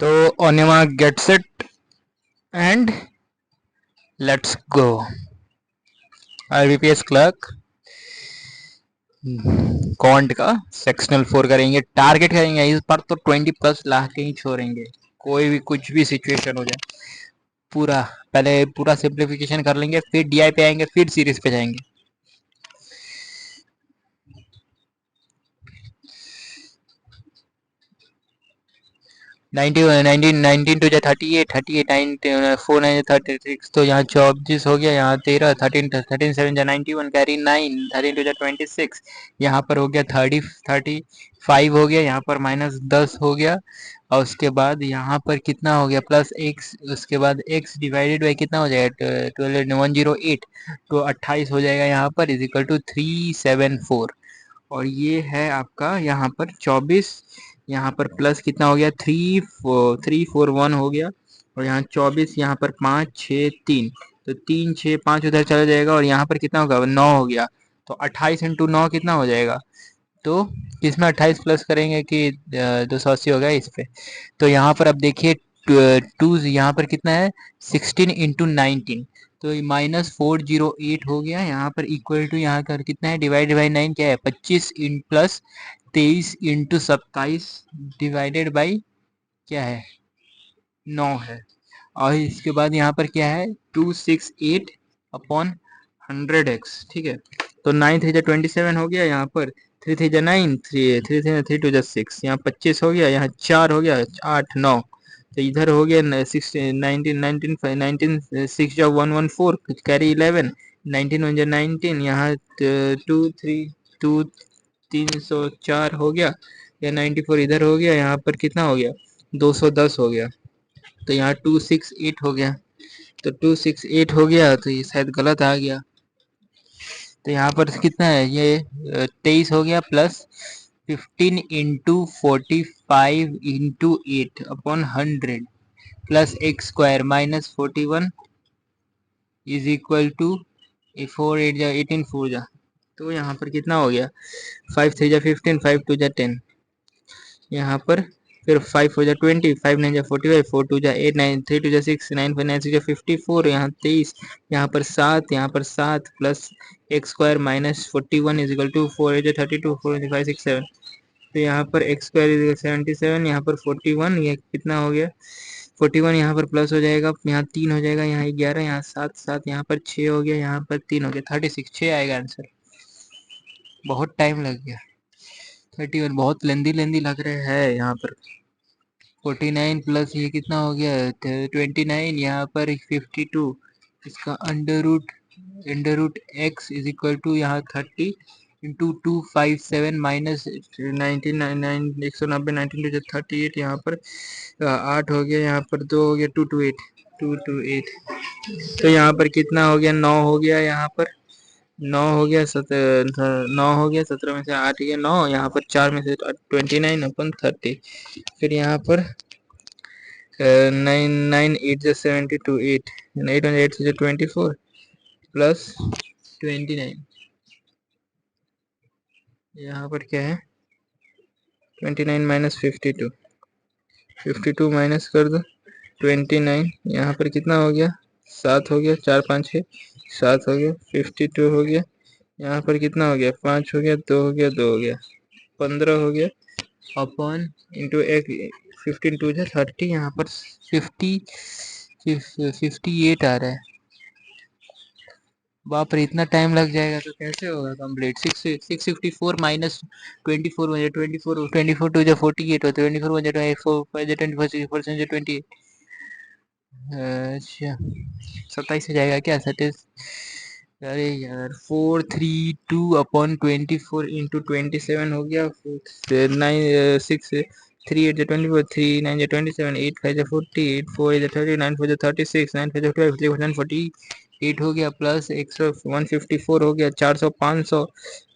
तो ओनिमा gets it and let's go. IBPS clerk quant का सेक्शनल 4 करेंगे, टारगेट करेंगे इस बार तो 20+ ला के ही छोड़ेंगे, कोई भी कुछ भी सिचुएशन हो जाए। पूरा पहले पूरा सिंप्लीफिकेशन कर लेंगे, फिर डीआई पे आएंगे, फिर सीरीज पे जाएंगे। 19 टू 38, 4 9 36, तो यहाँ 24 हो गया, यहाँ 13, 13 7 91, कैरी 9, 13 टू 26, यहाँ पर हो गया 35 हो गया, यहाँ पर -10 हो गया, और उसके बाद यहाँ पर कितना हो गया +x, उसके बाद x डिवाइडेड बाई कितना हो जाएगा 108, तो 28 हो जाएगा यहाँ पर, इज इक्वल टू 374। और ये है आपका यहाँ पर 24, यहाँ पर प्लस कितना हो गया 341 हो गया, और यहाँ 24, यहाँ पर 5 6 3, तो 3 6 5 उधर चला जाएगा, और यहाँ पर कितना होगा 9 हो गया, तो 28 इंटू 9 कितना हो जाएगा, तो किसमें 28 प्लस करेंगे कि 280 हो गया इस पे। तो यहाँ पर अब देखिए टू यहाँ पर कितना है 16 इंटू 19, तो -408 हो गया, यहाँ पर इक्वल टू यहाँ कर कितना है डिवाइड बाई 9 क्या है 25 in plus 23 into 27 divided by क्या है 9 है, और इसके बाद यहाँ पर क्या है 268 अपॉन 100x, ठीक है। तो 9 3 जा 27 हो गया, यहाँ पर 3 3 जा 9, 3 2 जा 6, यहाँ 25 हो गया, यहाँ 4 हो गया 8 9, तो इधर हो गया 6 जा 114, कैरी 11, 19 1 जा 19, यहाँ 2 3 2 304 हो गया, या 94 इधर हो गया, यहाँ पर कितना हो गया 210 हो गया, तो यहाँ 268 हो गया, तो 268 हो गया, तो ये शायद गलत आ गया, तो यहाँ पर कितना है ये 23 हो गया plus 15 into 45 into 8 upon 100 plus x square -41 is equal to 4 8 जा 18 4 जा, तो यहाँ पर कितना हो गया 5 3 जा 15, 5 2 जा 10, यहाँ पर फिर 5 हो जा 20, 5 9 जा 45, 4 2 जा 8, 9 3 2 जा 6, 9 5 9 6 जा 54, यहाँ 23, यहाँ पर 7, यहाँ पर 7 plus x square -41 is equal to 4 8 जा 32, 4 5 6 7, तो यहाँ पर एक्स स्क्वायर इज 77, यहाँ पर 41, ये कितना हो गया 41, यहाँ पर प्लस हो जाएगा, यहाँ 3 हो जाएगा, यहाँ 11, यहाँ 7 7, यहाँ पर 6 हो गया, यहाँ पर 3 हो गया 36, 6 आएगा आंसर। बहुत टाइम लग गया 31, बहुत लेंदी लग रहे हैं यहाँ पर। 49 प्लस ये कितना हो गया 29, यहाँ पर 52, इसका under root x is equal to यहाँ 30 इंटू 257 माइनस 19 190 19 टू 38, यहाँ पर 8 हो गया, यहाँ पर 2 हो गया 228, तो यहाँ पर कितना हो गया 9 हो गया, यहाँ पर 9 हो गया 9 हो गया, 17 में से 8 गया 9, यहाँ पर 4 में से 29 अपन 30, फिर यहाँ पर 9 9 8 जा 72, 8 8 में 8 से 24 प्लस 29, यहाँ पर क्या है 29 माइनस 52, 52 माइनस कर दो 29, यहाँ पर कितना हो गया 7 हो गया, 4 5 6 7 हो गया, 52 हो गया, यहाँ पर कितना हो गया 5 हो गया, 2 हो गया, 2 हो गया 15 हो गया अपॉन इंटू एक 15 2 जा 30, यहाँ पर 58 आ रहा है। बाप रे इतना टाइम लग जाएगा तो कैसे होगा कंप्लीट। 654 माइनस 24 हो जाए 24 टू जा 48 हो 24 हो जाए 24 जा 20, अच्छा 27 हो जाएगा क्या 27, अरे यार 432/24 इंटू 27 हो गया, 9 6 3 8 24, 3 9 27, 8 5 40, 8 4 30, 9 4 36, 9 5 12, 3 4 48 हो गया, प्लस 154 हो गया, 400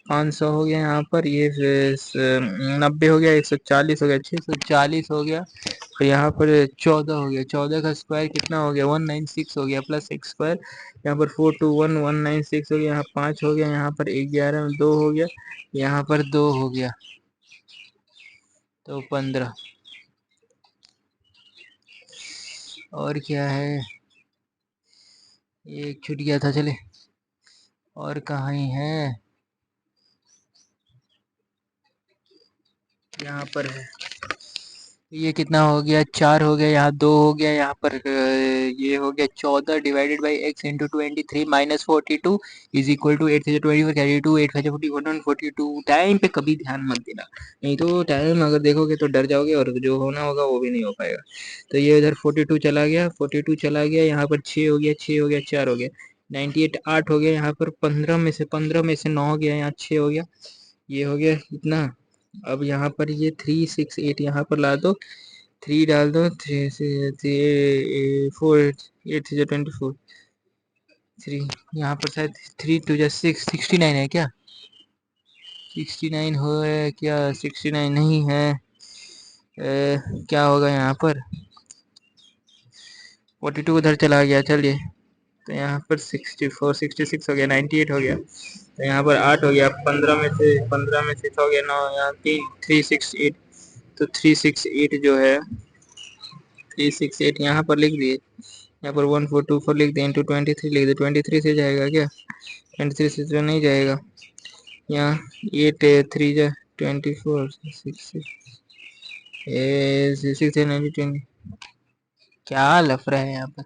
500 हो गया, यहाँ पर ये 90 हो गया, 140 हो गया, 640 हो गया, तो यहाँ पर 14 हो गया, 14 का स्क्वायर कितना हो गया 196 हो गया, प्लस एक्स स्क्वायर यहाँ पर 421 196 हो गया, यहाँ 5 हो गया, यहाँ पर 11 में 2 हो गया, यहाँ पर 2 हो गया, तो 15, और क्या है, ये छूट गया था, चले और कहाँ ही है, यहाँ पर है। ये कितना हो गया, 4 हो गया, यहाँ 2 हो गया, यहाँ पर ये हो गया 14 divided by x into 23 minus 42 is equal to 8 24 carry 2 8 5 41 42। Time पे कभी ध्यान मत देना, नहीं तो टाइम अगर देखोगे तो डर जाओगे और जो होना होगा वो भी नहीं हो पाएगा। तो ये इधर 42 चला गया, 42 चला गया, यहाँ पर 6 हो गया, 6 हो गया, 4 हो गया, 98 8 हो गया, यहाँ पर 15 में से 9 हो गया, यहाँ 6 हो गया, ये हो गया इतना। अब यहाँ पर ये 3 6 8 यहाँ पर ला दो, 3 डाल दो, 4 8 से 24 3, यहाँ पर शायद 3 2 जा 6 69 है क्या, 69 हो है क्या, 69 नहीं है, क्या होगा यहाँ पर, 42 उधर चला गया, चलिए तो यहाँ पर 64 66 हो गया, 98 हो गया, तो यहाँ पर 8 हो गया, 15 में से हो गया 9, यहाँ 368, तो 368 जो है 368 यहाँ पर लिख दिए, यहाँ पर 1424 लिख दें, इंटू 23 लिख दे, 23 से जाएगा क्या, 23 से तो नहीं जाएगा, यहाँ 8 3 जा 24 6 6 90 क्या लफड़ा है यहाँ पर,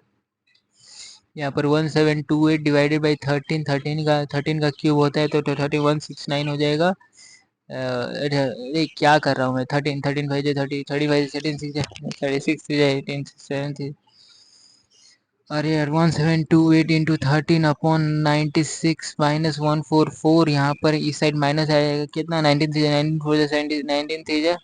यहाँ पर 1728 डिवाइडेड बाई 13, 13 का क्यूब होता है तो 3169 हो जाएगा। अरे क्या कर रहा हूँ मैं, 13 13 फाइव 30, 35 17 6 36 18 7, अरे यार 1728 इंटू 13/96 माइनस 144, यहाँ पर इस साइड माइनस आएगा, कितना 19 थी, 19 4 17 19 थी,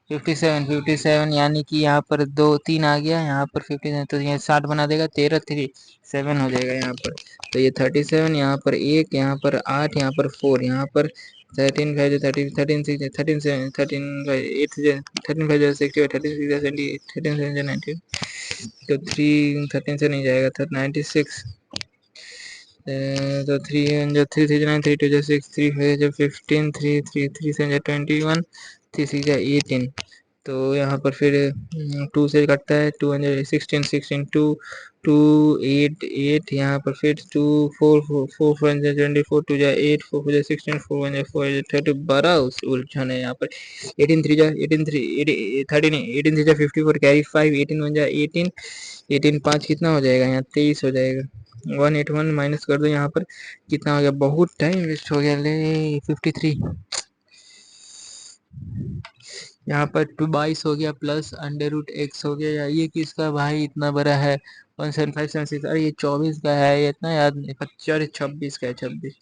57 57, यानी कि यहाँ पर 2 3 आ गया, यहाँ पर 57, तो यहाँ 60 बना देगा, 13 3 7 हो जाएगा यहाँ पर, तो ये 37, यहाँ पर 1, यहाँ पर 8, यहाँ पर 4, यहाँ पर 13 5 30 13 6 13 7 13 5 8 13 5 60 13 6 70 13 7 90, तो 3 13 से नहीं जाएगा, तो 96, तो 3 जो 3 3 9 3 2 जो 6 3 5 जो 15 3 3 3 से जो 21 3 6 जो 18, तो यहाँ पर फिर 2 से कटता है, 2 16 16 2 2 8 8, यहाँ पर फिर 2 4 4 4 4 24 2 जा 8 4 4 16 4 1 4 30, बड़ा उलझन है यहाँ पर, 18 3 जा 18 3 13 18 3 जा 54 कैरी 5 18 1 जा 18 18 5 कितना हो जाएगा, यहाँ 23 हो जाएगा, 181 माइनस कर दो, यहाँ पर कितना हो गया, बहुत टाइम वेस्ट हो गया, ले 53, यहाँ पर 22 हो गया प्लस अंडर रूट एक्स हो गया, ये किसका भाई इतना बड़ा है, 17576, अरे ये 24 का है, ये इतना याद नहीं, 25 26 का है, 26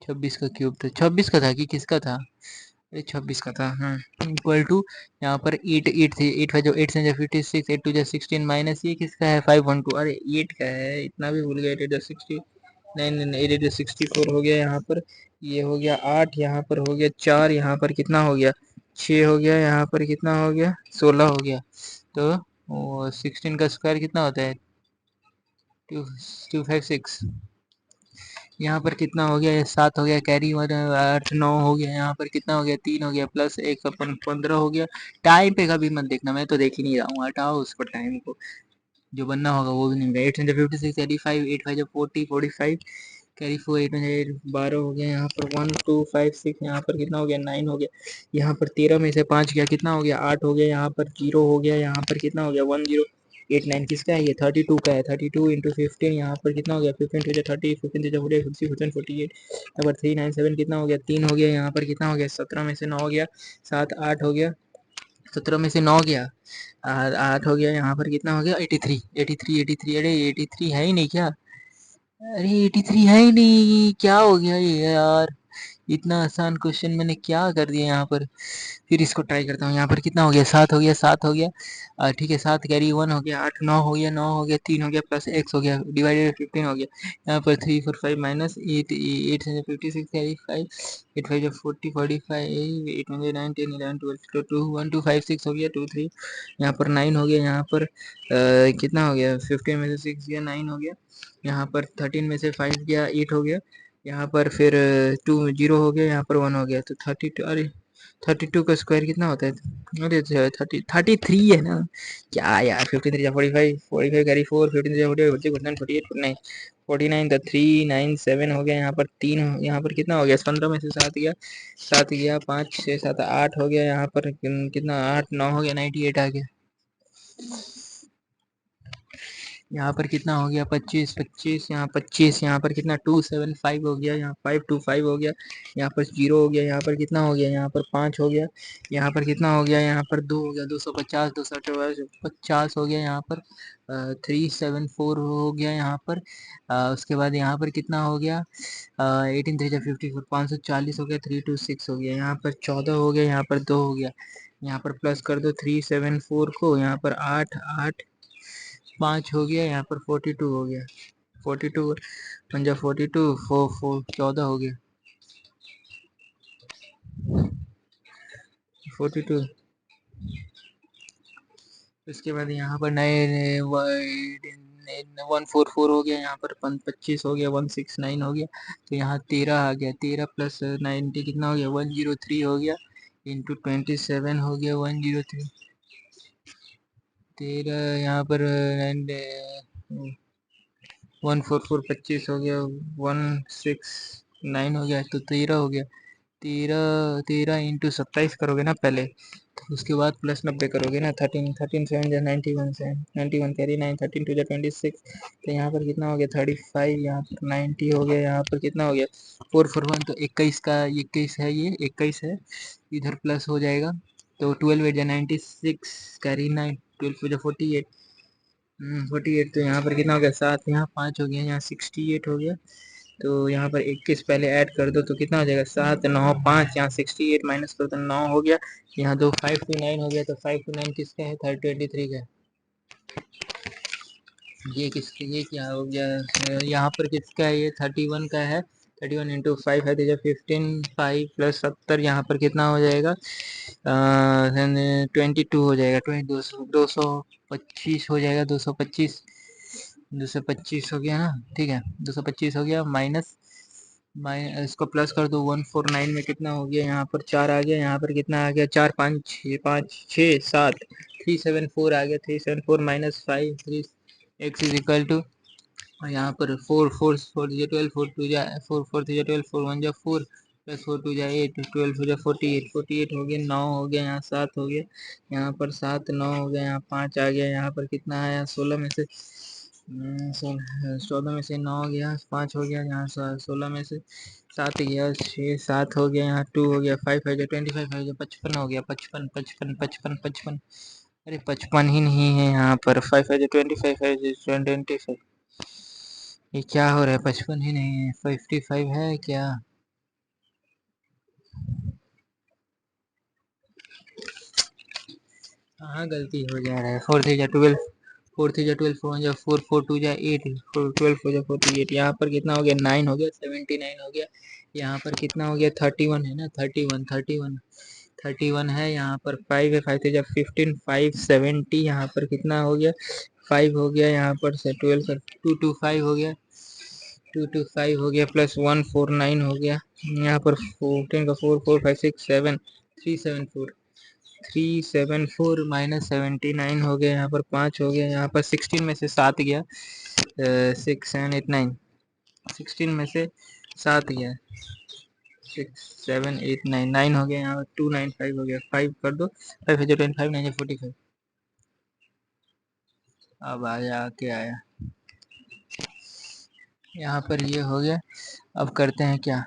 26 का क्यूब था, 26 का था कि किसका था, ये 26 का था, हाँ, इक्वल टू, यहाँ पर 8 8 थी, 8 5 जो 8 से 56 8 2 जो 16 माइनस ये किसका है 512, अरे 8 का है, इतना भी भूल गया, 8 जो 60 नहीं 8 जो 64 हो गया, यहाँ पर ये हो गया 8, यहाँ पर हो गया 4, यहाँ पर कितना हो गया 6 हो गया, यहाँ पर कितना हो गया 16 हो गया, तो 16 का स्क्वायर कितना होता है 256, यहाँ पर कितना हो गया, ये 7 हो गया, कैरी 1 8 9 हो गया, यहाँ पर कितना हो गया 3 हो गया, प्लस 1 अपन 15 हो गया, टाइम पे कभी मत देखना, मैं तो देख ही नहीं रहा हूँ, हटाओ उसको टाइम को, जो बनना होगा वो भी नहीं होगा, 856 85 8 5 40 45 कैरी 4 8 8 12 हो गया, यहाँ पर 1 2 5 6, यहाँ पर कितना हो गया 9 हो गया, यहाँ पर 13 में से 5 गया, कितना हो गया 8 हो गया, यहाँ पर 0 हो गया, यहाँ पर कितना हो गया 1 0 8 9 किसका है, ये 32 का है, 32 इंटू 15, यहाँ पर कितना हो गया 15 टू 30 15 टू 40 50 15 48, यहाँ पर 397 कितना हो गया 3 हो गया, यहाँ पर कितना हो गया 17 में से 9 हो गया, 7 8 हो गया, 17 में से 9 गया, 8 हो गया, यहाँ पर कितना हो गया 83 83 83, अरे 83 है ही नहीं क्या, अरे 83 है ही नहीं, क्या हो गया ये यार, इतना आसान क्वेश्चन मैंने क्या कर दिया यहाँ पर, फिर इसको ट्राई करता हूँ, यहाँ पर कितना हो गया 7 हो गया 7 हो गया, ठीक है 7 कैरी 1 हो गया, 8 9 हो गया 9 हो गया 3 हो गया, प्लस एक्स हो गया, डिवाइडेड 15 हो गया, यहाँ पर 3 4 5 माइनस 8 8 से 56 कैरी 5 8 5 40 45 8 9 10 11 12 2 1 2 5 6 हो गया 2 3, यहाँ पर 9 हो गया, यहाँ पर कितना हो गया 15 में से 6 गया 9 हो गया, यहाँ पर 13 में से 5 गया 8 हो गया, यहाँ पर फिर 2 0 हो गया, यहाँ पर 1 हो गया, तो 32, अरे 32 का स्क्वायर कितना होता है? अरे 33 है ना क्या यार। 53 जा 45, 45 कैरी 4, 15 जा 48, 49, 48, 49, 49 तो 397 हो गया। यहाँ पर 3, यहाँ पर कितना हो गया? 15 में से 7 गया, 7 गया, 5 6 7 8 हो गया। यहाँ पर कितना? 8 9 हो गया, 98 आ गया। यहाँ पर कितना हो गया? 25 25, यहाँ 25, यहाँ पर कितना? 275 हो गया, यहाँ 525 हो गया, यहाँ पर 0 हो गया, यहाँ पर कितना हो गया? यहाँ पर 5 हो गया, यहाँ पर कितना हो गया? यहाँ पर 2 हो गया, 250, 250 हो गया, यहाँ पर 374 हो गया, यहाँ पर उसके बाद यहाँ पर कितना हो गया? 18 3 54, 540 हो गया, 326 हो गया, यहाँ पर 14 हो गया, यहाँ पर 2 हो गया, यहाँ पर प्लस कर दो 374 को, यहाँ पर 8 8 5 हो गया, यहाँ पर 42 हो गया, 42 पंजा 42 4 4 14 हो गया, 42। उसके बाद यहाँ पर नए 144 हो गया, यहाँ पर 25 हो गया, 169 हो गया, तो यहाँ 13 आ गया, 13 प्लस 90 कितना हो गया? 103 हो गया, इंटू 27 हो गया, 103, 13 यहाँ पर 144 25 हो गया, 169 हो गया, तो 13 हो गया। 13 13 इंटू 27 करोगे ना पहले, तो उसके बाद प्लस 90 करोगे ना। 13 13 7 जा 91 से 91 कैरी 9, 13 2 जा 26, तो यहाँ पर कितना हो गया? 35, यहाँ पर 90 हो गया, यहाँ पर कितना हो गया? 441, तो 21 का 21 है, ये 21 है, इधर प्लस हो जाएगा, तो 12 8 जा 96 कैरी 9, 12 4 जा 48, 48, तो यहाँ पर कितना हो गया? 7, यहाँ 5 हो गया, यहाँ 68 हो गया, तो यहाँ पर 21 पहले ऐड कर दो तो कितना हो जाएगा? 7 9 5, यहाँ 68 माइनस करो तो 9 हो गया, यहाँ 2 529 हो गया, तो 529 किसका है? 323 का है। ये किसका? ये क्या हो गया? यहाँ पर किसका है? ये 31 का है, 31 इंटू 5 है तो 15, 5 प्लस 70, यहाँ पर कितना हो जाएगा? 22 हो जाएगा, 225 हो जाएगा, 225, 225 हो गया ना, ठीक है, 225 हो गया, माइनस इसको प्लस कर दो, 149 में कितना हो गया? यहाँ पर 4 आ गया, यहाँ पर कितना आ गया? 4 5 6 5 6 7, 374 आ गया, 374 minus 5, 3 x is equal to, और यहाँ पर 4 4 4 12, 4 2 जा 4 4 3 12, 4 1 जा 4, प्लस 4 2 जा 8, 12 हो जा 48, 48 हो गया, 9 हो गया, यहाँ 7 हो गया, यहाँ पर 7 9 हो गया, यहाँ 5 आ गया, यहाँ पर कितना आया? 16 में से 14 में से 9 गया, 5 हो गया, यहाँ 16 में से 7 गया, 6 7 हो गया, यहाँ 2 हो गया, 5 हो गया, 25 हो गया, 55 हो गया, 55 55 55 55, अरे 55 ही नहीं है यहाँ पर। 5 है 25 है 25, ये क्या हो रहा है? 55 ही नहीं है, 55 है क्या? हाँ गलती हो जा रहा है। 4 3 जा 12, 4 3 जा 12, 4 1 जा 4, 4 2 जा 8, 4 12 हो जा 48, यहाँ पर कितना हो गया? 9 हो गया, 79 हो गया, यहाँ पर कितना हो गया? 31 है ना, 31 31 31 है, यहाँ पर 5 है, 5 3 जा 15, 570, यहाँ पर कितना हो गया? 5 हो गया, यहाँ पर से 12 का 225 हो गया, 225 हो गया, प्लस 149 हो गया, यहाँ पर 14 का 4 4 5 6 7, 374, 374 माइनस 79 हो गया, यहाँ पर 5 हो गया, यहाँ पर 16 में से 7 गया, 6 7 8 9, 16 में से 7 गया, 6 7 8 9, 9 हो गया, यहाँ पर 295 हो गया, 5 कर दो, 5 है 25, 9 है 45, अब आया के आया, यहाँ पर ये हो गया। अब करते हैं क्या?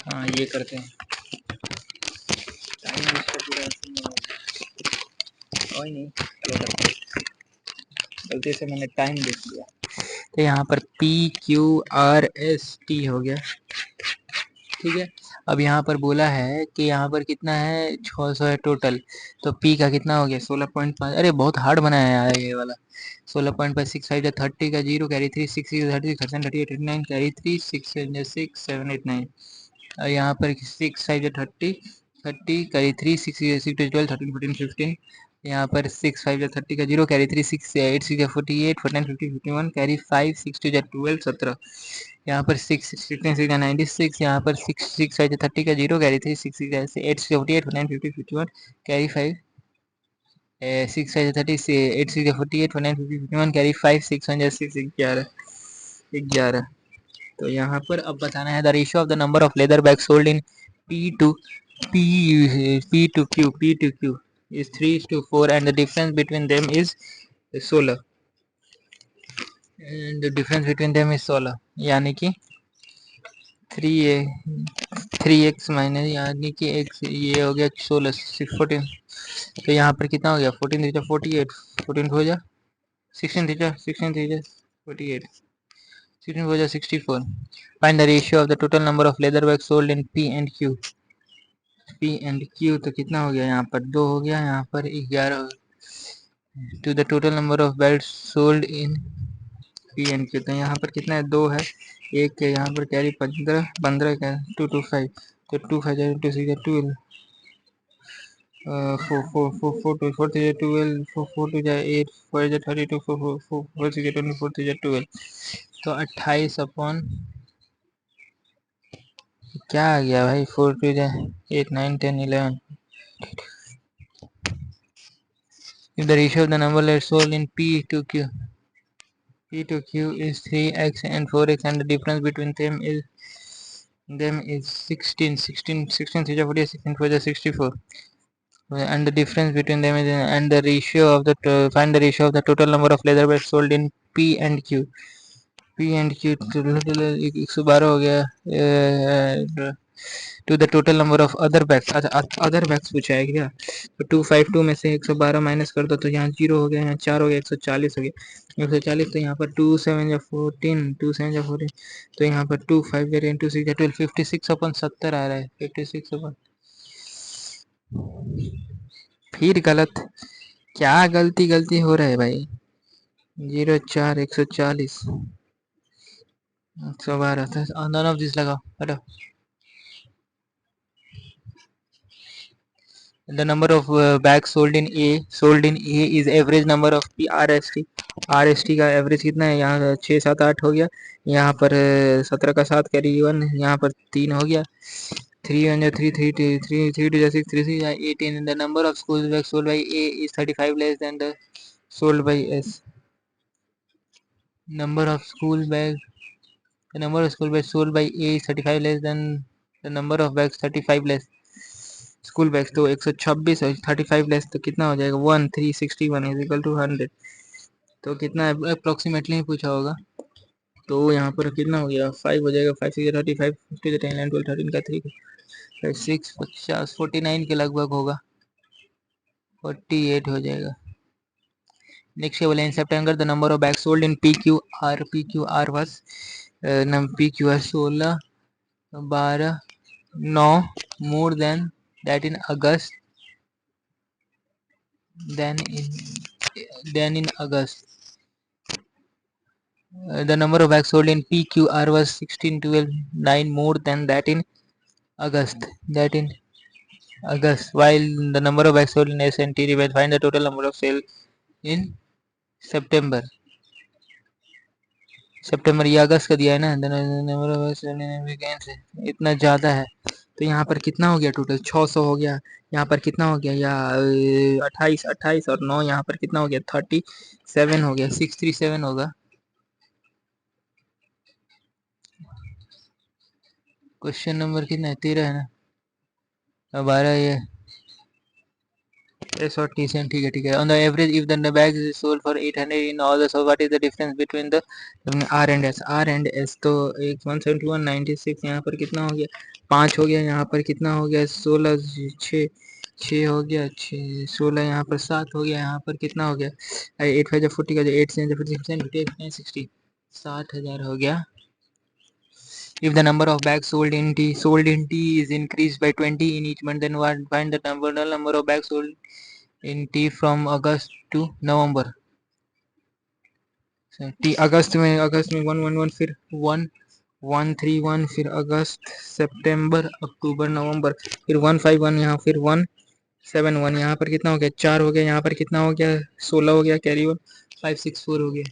हाँ ये करते हैं, टाइम वेस्ट पूरा ऐसे नहीं होगा। कोई नहीं, चलो करते हैं। गलती से मैंने टाइम देख लिया, तो यहाँ पर PQRST हो गया, ठीक है। अब यहाँ पर बोला है कि यहाँ पर कितना है? 600 है टोटल, तो P का कितना हो गया? 16.5, अरे बहुत हार्ड बनाया है ये वाला। 16.5 6 5 30 का 0 कैरी 3 6 30 38 89 कैरी 3 6 6 7 8 9, और यहाँ पर 6 5 30 30 कैरी 3 6 6 12 13 14 15, यहाँ पर 6 5 जा 30 का 0 कैरी 3 6 8 6 जा 48 4 9 50 51 कैरी 5 6 2 जा 12 17। यहाँ पर 6 16 6 जा 96। यहाँ पर 6 6 5 जा 30 का 0 कैरी 3 6 6 जा 8 6 48 4 9 50 51 कैरी 5 6 5 जा 30 8 6 जा 48 4 9 50 51 कैरी 5 6 1 जा 6 11 11। तो यहाँ पर अब बताना है the ratio of the number of leather bag sold in P to Q is 3:4 and the difference between them is 16 and the difference between them is 16 यानी कि 3x माइनस यानी कि x ये हो गया 16 14। तो यहाँ पर कितना हो गया 14 थीटा 48 14 हो जा 16 थीटा 48 16 हो जा 64। Find the ratio of the total number of leather bag sold in P and Q तो कितना हो गया यहाँ पर 2 हो गया यहाँ पर 11 to the total number of belt sold in P and Q। तो यहाँ पर कितना है 2 है एक के यहाँ पर कैरी 15 15 का 2 2 5 तो 2 5 2 6 12 4 4 4 4 2 4 3 12 4 4 2 8 4 32 4 4 4 4 6 24 3 12 तो 28 अपॉन क्या आ गया भाई 4 2 8 9 10 11। If the ratio of the number let's sold in P to Q is 3x and 4x and the difference between them is 16 16 16 3 48 16 4 64 and the difference between them is and the ratio of the find the ratio of the total number of leather bags sold in P and Q 112 हो गया to the total number of other bags. अच्छा other bags पूछा है क्या तो 252 में से 112 minus कर दो तो यहाँ 0 हो गया यहाँ 4 हो गया 140 हो गया 140। तो यहाँ पर 2 7 या 14 2 7 या 14 तो यहाँ पर 2 5 या 2 6 या 12 56 अपन 70 आ रहा है 56 अपन फिर गलत क्या गलती हो रहा है भाई 0 4 140 112 नन ऑफ दिस लगाओ हटो। The number of bags sold in A is average number of P RST का एवरेज कितना है यहाँ 6 7 8 हो गया यहाँ पर 17 का 7 कैरी 1 यहाँ पर 3 हो गया 3 1 3 3 3 3 2 6 3 3 18। The number of school bags sold by A is 35 less than the sold by S। number of school bags the number of school bags sold by A is 35 less than the number of bags 35 less school bags तो 126 और 35 less तो कितना हो जाएगा 1361 is equal to 100। तो कितना approximately ही पूछा होगा तो यहाँ पर कितना हो गया 5 हो जाएगा 5 6 35 50 10 9 12 13 का 3 5 6 50 49 के लगभग होगा 48 हो जाएगा। नेक्स्ट बोले in September the number of bags sold in PQR was PQR 16 12 9 more than that in August than in August the number of bags sold in PQR was 16 12 9 more than that in August while the number of bags sold in SNT will find the total number of sale in September ये अगस्त का दिया है ना number of bags sold in weekends इतना ज़्यादा है तो यहाँ पर कितना हो गया टोटल 600 हो गया यहाँ पर कितना हो गया या 28 और 9 यहाँ पर कितना हो गया 37 हो गया 637 होगा। क्वेश्चन नंबर कितना है 13 है ना 12 ये S और T सेम ठीक है on the average if the bag is sold for 800 in all the so what is the difference between the R and S तो 171 96 यहाँ पर कितना हो गया 5 हो गया यहाँ पर कितना हो गया 16 6 हो गया 6 16 यहाँ पर 7 हो गया यहाँ पर कितना हो गया 8 5 40 का 8 से 50 60 60,000 हो गया। If the number of bags sold in T is increased by 20 in each month, then find the number of bags sold in T from August to November. T अगस्त में 111 फिर 131 फिर अगस्त सितंबर अक्टूबर नवंबर फिर 151 यहाँ फिर 1 7-1 यहाँ पर कितना हो गया, 4 हो गया, यहाँ पर कितना हो गया, 16 हो गया, कैरी वन 5-6-4 हो गया।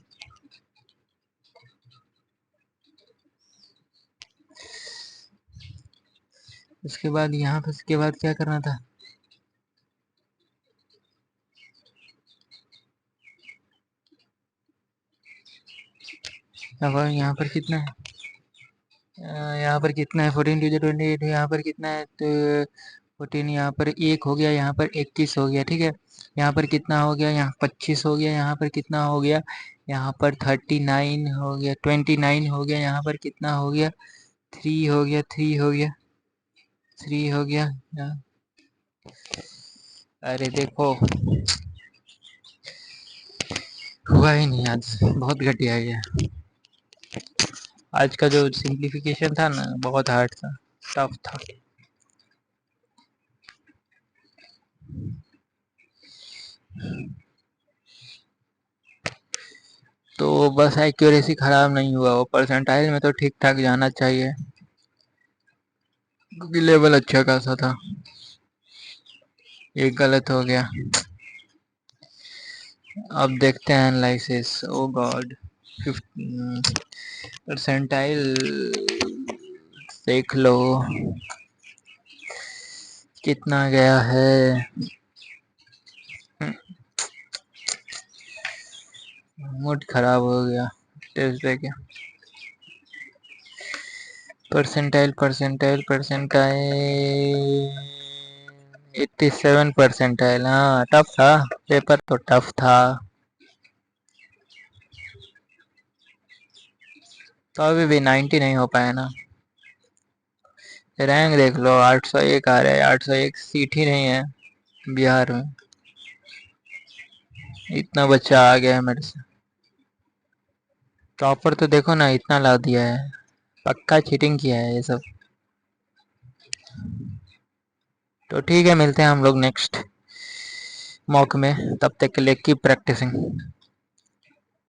उसके बाद यहाँ पर उसके बाद क्या करना था, अब यहाँ पर कितना है, यहाँ पर कितना है 14 टू 28, यहाँ पर कितना है तो 14, यहाँ पर 1 हो गया, यहाँ पर 21 हो गया, ठीक है। यहाँ पर कितना हो गया, यहाँ 25 हो गया, यहाँ पर कितना हो गया, यहाँ पर 39 हो गया, 29 हो गया, यहाँ पर कितना हो गया, 3 हो गया, 3 हो गया, 3 हो गया। अरे देखो हुआ ही नहीं आज, बहुत घटिया है ये। आज का जो सिंप्लीफिकेशन था ना बहुत हार्ड था, टफ था। तो बस एक्यूरेसी खराब नहीं हुआ, वो परसेंटाइल में तो ठीक ठाक जाना चाहिए क्योंकि लेवल अच्छा खासा था। एक गलत हो गया। अब देखते हैं एनालिसिस। ओ गॉड, परसेंटाइल देख लो कितना गया है। मूड खराब हो गया टेस्ट देके। Percentile percentile percentile 87 percentile. हाँ टफ था, पेपर तो टफ था। तो अभी भी 90 नहीं हो पाया ना। रैंक देख लो 801 आ रहा है, 801 सीट ही नहीं है बिहार में। इतना बच्चा आ गया है मेरे से। टॉपर तो देखो ना इतना ला दिया है, पक्का चीटिंग किया है ये सब। तो ठीक है, मिलते हैं हम लोग नेक्स्ट मॉक में, तब तक के लिए कीप प्रैक्टिसिंग।